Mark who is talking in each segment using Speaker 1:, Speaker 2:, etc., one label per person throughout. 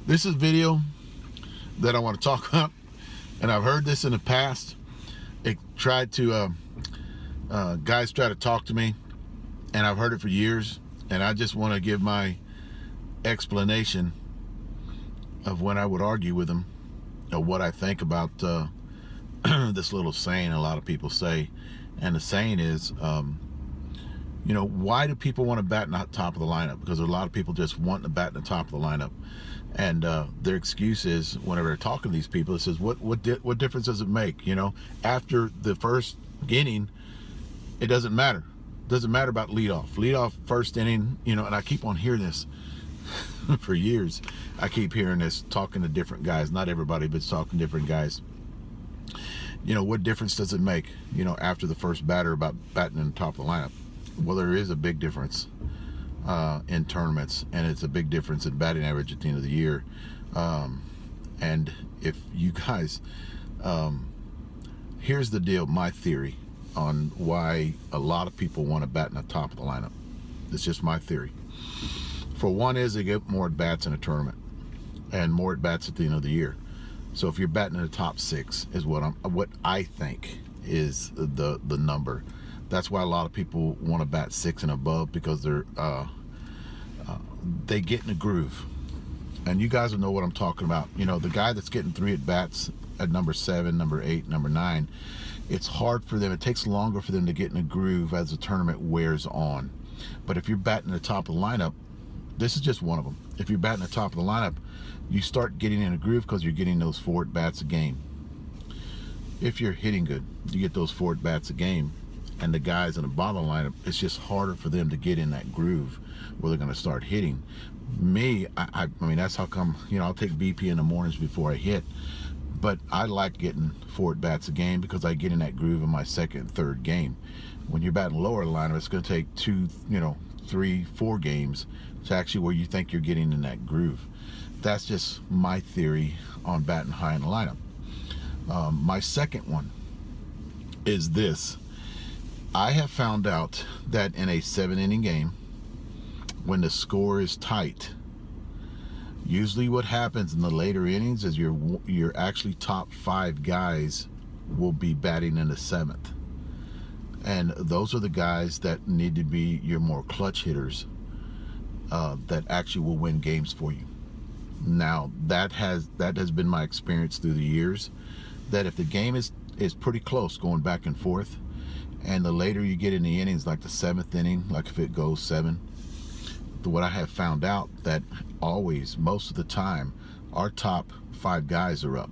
Speaker 1: This is a video that I want to talk about, and I've heard this in the past. It tried to guys try to talk to me, and I've heard it for years, and I just want to give my explanation of when I would argue with them, or what I think about this little saying a lot of people say. And the saying is, why do people want to bat in the top of the lineup? Because a lot of people just want to bat in the top of the lineup, and their excuse is, whenever they're talking to these people, it says, what difference does it make? After the first inning, it doesn't matter. It doesn't matter about leadoff first inning. And I keep on hearing this for years. I keep hearing this, talking to different guys, not everybody, but talking to different guys. What difference does it make, after the first batter, about batting in the top of the lineup? Well, there is a big difference in tournaments, and it's a big difference in batting average at the end of the year. And if you guys, here's the deal, my theory on why a lot of people want to bat in the top of the lineup. It's just my theory. For one is they get more at bats in a tournament, and more at bats at the end of the year. So if you're batting in the top six is what I think is the number. That's why a lot of people want to bat 6 and above, because they get in a groove. And you guys will know what I'm talking about. The guy that's getting 3 at bats at number 7, number 8, number 9, it's hard for them. It takes longer for them to get in a groove as the tournament wears on. But if you're batting the top of the lineup, this is just one of them. If you're batting the top of the lineup, you start getting in a groove because you're getting those 4 at bats a game. If you're hitting good, you get those 4 at bats a game. And the guys in the bottom of the lineup, it's just harder for them to get in that groove where they're going to start hitting. I mean, that's how come, I'll take BP in the mornings before I hit. But I like getting 4 at bats a game because I get in that groove in my second and third game. When you're batting lower in the lineup, it's going to take 2, 3, 4 games to actually where you think you're getting in that groove. That's just my theory on batting high in the lineup. My second one is this. I have found out that in a 7-inning game, when the score is tight, usually what happens in the later innings is your actually top 5 guys will be batting in the 7th. And those are the guys that need to be your more clutch hitters that actually will win games for you. Now, that has been my experience through the years, that if the game is pretty close, going back and forth, and the later you get in the innings, like the 7th inning, like if it goes 7, what I have found out that always, most of the time, our top 5 guys are up.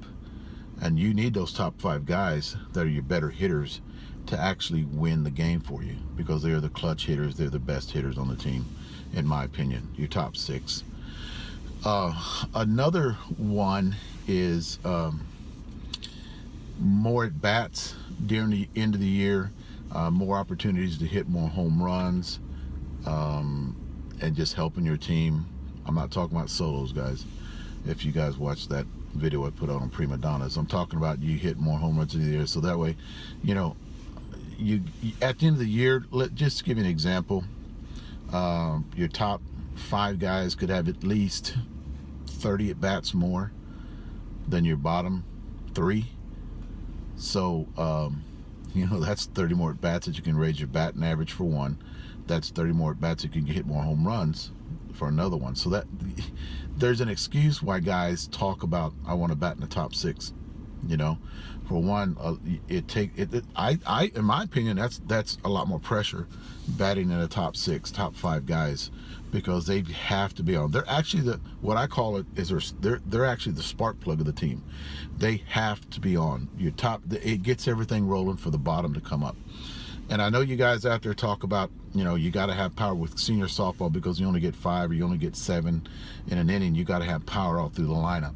Speaker 1: And you need those top 5 guys that are your better hitters to actually win the game for you, because they are the clutch hitters. They're the best hitters on the team, in my opinion, your top 6. Another one is more at bats during the end of the year, more opportunities to hit more home runs, and just helping your team. I'm not talking about solos, guys. If you guys watch that video I put out on prima donnas, I'm talking about you hit more home runs in the year. So that way, you at the end of the year, just give you an example. Your top 5 guys could have at least 30 at bats more than your bottom 3. So that's 30 more at bats that you can raise your batting average for one. That's 30 more at bats that you can hit more home runs for another one. So that there's an excuse why guys talk about, I want to bat in the top 6. For one, I in my opinion, that's a lot more pressure, batting in the top 6, top 5 guys, because they have to be on. They're actually what I call it is they're actually the spark plug of the team. They have to be on your top. It gets everything rolling for the bottom to come up. And I know you guys out there talk about, you got to have power with senior softball, because you only get 5 or you only get 7 in an inning. You got to have power all through the lineup.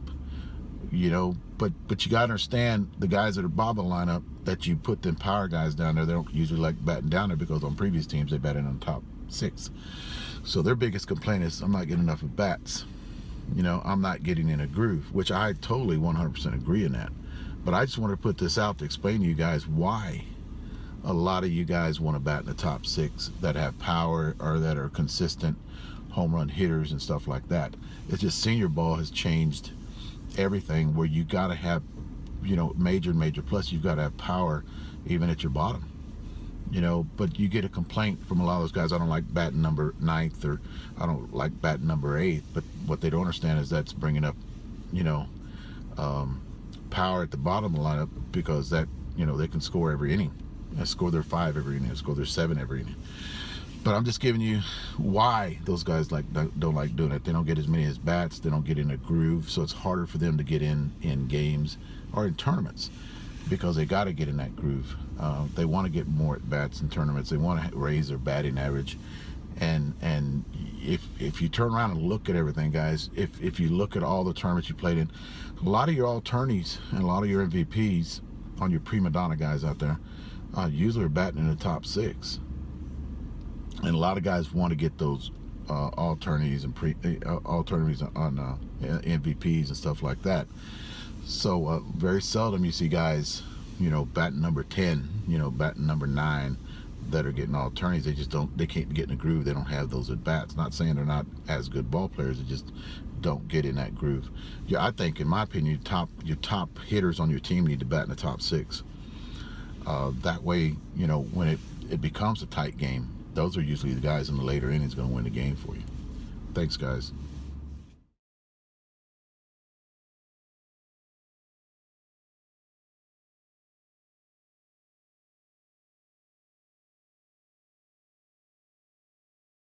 Speaker 1: But you got to understand, the guys that are bottom of the lineup, that you put them power guys down there, they don't usually like batting down there, because on previous teams they batted on top 6. So their biggest complaint is, I'm not getting enough at bats. I'm not getting in a groove, which I totally 100% agree in that. But I just want to put this out to explain to you guys why a lot of you guys want to bat in the top 6 that have power or that are consistent home run hitters and stuff like that. It's just senior ball has changed everything, where you got to have, major plus you've got to have power even at your bottom. But you get a complaint from a lot of those guys: I don't like batting number ninth, or I don't like batting number eighth. But what they don't understand is that's bringing up, power at the bottom of the lineup, because that, they can score every inning. They score their 5 every inning, they score their 7 every inning. But I'm just giving you why those guys don't like doing it. They don't get as many as bats. They don't get in a groove, so it's harder for them to get in games or in tournaments, because they got to get in that groove. They want to get more at bats in tournaments. They want to raise their batting average. And if you turn around and look at everything, guys, if you look at all the tournaments you played in, a lot of your all-tourneys and a lot of your MVPs on your prima donna guys out there usually are batting in the top 6. And a lot of guys want to get those all-tourneys and all-tourneys on MVPs and stuff like that. So very seldom you see guys, batting number 10, batting number 9, that are getting all-tourneys. They can't get in a groove. They don't have those at bats. Not saying they're not as good ball players. They just don't get in that groove. Yeah, I think, in my opinion, your top hitters on your team need to bat in the top 6. That way, when it becomes a tight game, those are usually the guys in the later innings going to win the game for you. Thanks, guys.